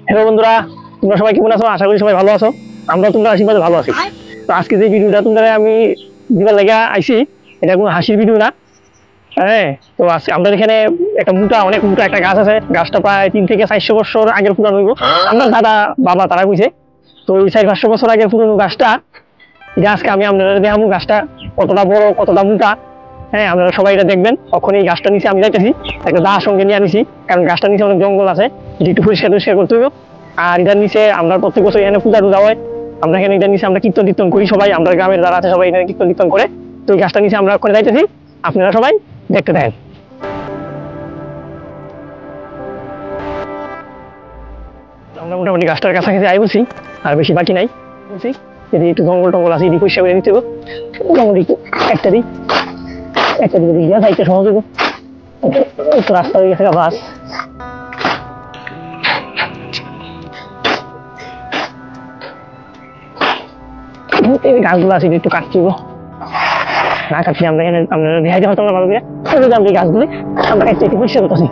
Hello বন্ধুরা, তোমরা সবাই কেমন আছো? আশা করি সবাই ভালো আছো। আমরা তোমরা আশীর্বাদে ভালো আছি। তো আজকে যে ভিডিওটা তোমরা আমি দিবার লেগে আইছি, এটা কোনো হাসির ভিডিও না। হ্যাঁ, তো আজকে আমাদের এখানে একটা অনেক মোটা একটা গাছ আছে। গাছটা প্রায় 3 থেকে 400 বছর আগের পুরানো হইব। আমরা দাদা বাবা তারা কইছে। তো এই 400-500 বছর আগের পুরনো গাছটা, এটা আজকে আমি আপনাদের দেখাবো গাছটা কতটা বড়, কতটা মোটা। হ্যাঁ, আপনারা সবাই এটা দেখবেন। কখন এই গাছটা নিচে আমি যাইতেছি, একটা দা সঙ্গে নিয়ে আনিছি, কারণ গাছটা নিচে অনেক জঙ্গল আছে, এটা একটু পরিষ্কার করতে হবে। আর এটার নিচে আমরা প্রত্যেক বছর এখানে পূজা টুজা হয়। আমরা এখানে এটার নিচে আমরা কীর্তন করি সবাই, আমরা গ্রামের যারা আছে সবাই এখানে কীর্তন করে। তো এই গাছটা নিচে আমরা ওখানে যাইতেছি, আপনারা সবাই দেখতে থাকেন। আমরা মোটামুটি গাছটার কাছাকাছি আই বলছি, আর বেশি বাকি নাই বলছি। যদি একটু জঙ্গল টঙ্গল আছে, এটি পরিষ্কার করে দিতে হবে। মোটামুটি একটা দিই দিয়া সাইডটা সহজ হইব। একটু রাস্তা হয়ে গেছে বাস। গাছগুলো আছে একটু কাটতে হইব, না কাটলে আমরা এখানে আমরা রেহাই দেওয়া ভালো করে আমরা গাছগুলি আমরা কাটতে একটু পরিষ্কার করতেছি।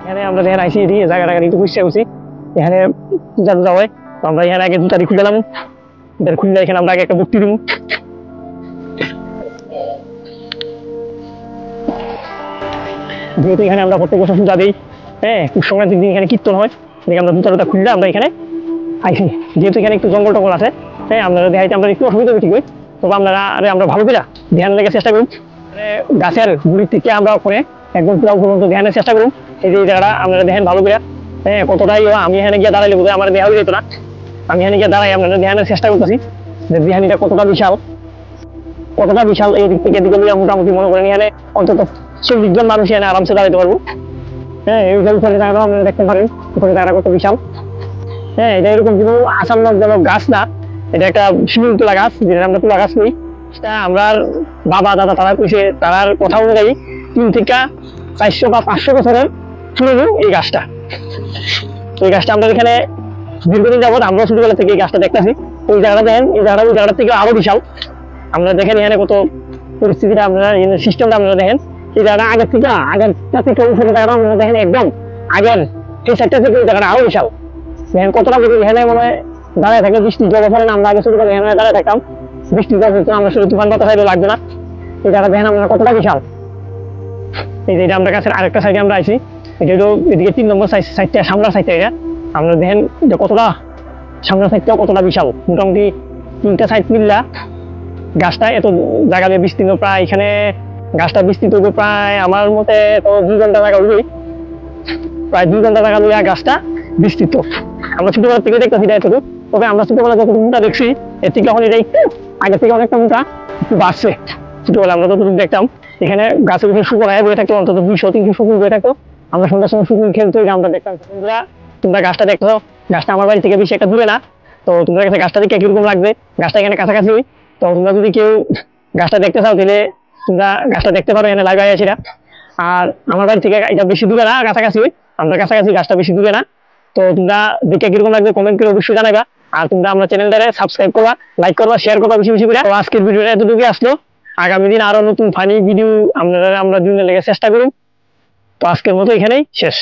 এখানে আমরা দেখেন আইসি জায়গাটা একটু পরিষ্কার করছি। এখানে পূজা টুজা হয়, তো আমরা এখানে আগে 2 তারিখ খুললাম। খুললে এখানে আমরা আগে একটা ভক্তি দিব। যেহেতু এখানে আমরা প্রত্যেক বছর পূজা দিই, হ্যাঁ, খুব সংক্রান্তির দিন এখানে কীর্তন হয়, দেখে আমরা 2 তারিখটা খুললে আমরা এখানে আইসি। যেহেতু এখানে একটু জঙ্গল টঙ্গল আছে, হ্যাঁ, আপনারা দেখাইতে আমরা একটু অসুবিধা ঠিক হয়। তবে আমরা ভালো করে ধ্যান লেগে চেষ্টা করুন। গাছের গুড়ির থেকে আমরা ওখানে একদম পুরো পর্যন্ত ধ্যানের চেষ্টা করুন। এই যে জায়গাটা আপনারা দেখেন ভালো করে, হ্যাঁ, কতটাই আমি এখানে গিয়ে দাঁড়াইলে বোধহয় আমার দেহা হয়ে যেত না। আমি এখানে গিয়ে দাঁড়াই, আপনারা ধ্যানের চেষ্টা করতেছি যে ধ্যানটা কতটা বিশাল। এই দিক থেকে এদিকে মোটামুটি মনে করেন এখানে অন্তত 40 জন মানুষ এখানে আরামসে দাঁড়াইতে পারবো। হ্যাঁ, এই উপরে জায়গাটা আপনারা দেখতে পারেন, উপরে জায়গাটা কত বিশাল। হ্যাঁ, এটা এরকম কোনো আসামজনক গাছ না, এটা একটা শিমুল তোলা গাছ, যেটা আমরা তোলা গাছ করি। আমরা বাবা দাদা তারা কইছে, তার কথা অনুযায়ী 3 থেকে 400 বা 500 বছরের পুরনো এই গাছটা। তো এই গাছটা আমরা এখানে দীর্ঘদিন যাবত আমরা ছোটবেলা থেকে এই গাছটা দেখতেছি। ওই জায়গাটা দেখেন, এই জায়গাটা থেকে আরো বিশাল। আমরা দেখেন এখানে কত পরিস্থিতিটা, আপনারা সিস্টেমটা আপনারা দেখেন। এই জায়গাটা আগের থেকে উপরে জায়গাটা আপনারা দেখেন, একদম আগের এই সাইডটা থেকে ওই জায়গাটা আরো বিশাল। দেখেন কতটা এখানে মনে হয় দাঁড়ায় থাকে, বৃষ্টি জল পড়ে না। আমরা আগে ছোটবেলা এখানে দাঁড়ায় থাকতাম, বৃষ্টি জল পড়তো, আমরা শুধু তুফান বাতাস সাইডে লাগবে না। এই জায়গাটা দেখেন আমরা কতটা বিশাল। এই যে এটা আমরা কাছে আরেকটা সাইডে আমরা আইছি, এটা হলো এদিকে 3 নম্বর সাইডটা, সামনের সাইডটা। এটা আমরা দেখেন যে কতটা সামনের সাইডটাও কতটা বিশাল। মোটামুটি 3টা সাইড মিললা গাছটা এত জায়গা দিয়ে বিস্তীর্ণ। প্রায় এখানে গাছটা বিস্তৃত হবে প্রায় আমার মতে তো 2 ঘন্টা জায়গা হইবে, প্রায় 2 ঘন্টা জায়গা লইয়া গাছটা বিস্তৃত। আমরা ছোটবেলা থেকে দেখতেছি এটা এতটুকু। তবে আমরা ছোটবেলা যতটুকু মোটা দেখছি, এর থেকে এখন এটা একটু আগের থেকে অনেকটা মোটা একটু বাড়ছে। ছোটবেলা আমরা যতটুকু দেখতাম এখানে গাছের উপরে শুকর বয়ে থাকতো, অন্তত 200-300 শুকুর বয়ে থাকতো। আমরা সন্ধ্যার সময় শুকুর খেলতো, আমরা দেখতাম। তোমরা গাছটা দেখতো, গাছটা আমার বাড়ি থেকে বেশি একটা দূরে না। তো তোমাদের কাছে গাছটা দেখে কিরকম লাগবে? গাছটা এখানে কাছাকাছি। তো তোমরা যদি কেউ গাছটা দেখতে চাও, তাহলে তোমরা গাছটা দেখতে পারো এখানে লাইভ আইছিরা। আর আমার বাড়ি থেকে এটা বেশি দূরে না, কাছাকাছি। আমরা কাছাকাছি, গাছটা বেশি দূরে না। তো তোমরা দেখে কিরকম লাগবে কমেন্ট করে অবশ্যই জানাবা। আর তোমরা আমরা চ্যানেলটারে সাবস্ক্রাইব করবা, লাইক করবা, শেয়ার করবা বেশি বেশি করে। তো আজকের ভিডিওটা এতটুকুই আসলো। আগামী দিন আরো নতুন ফানি ভিডিও আমরা দুজনে লেগে চেষ্টা করুন। তো আজকের মতো এখানেই শেষ।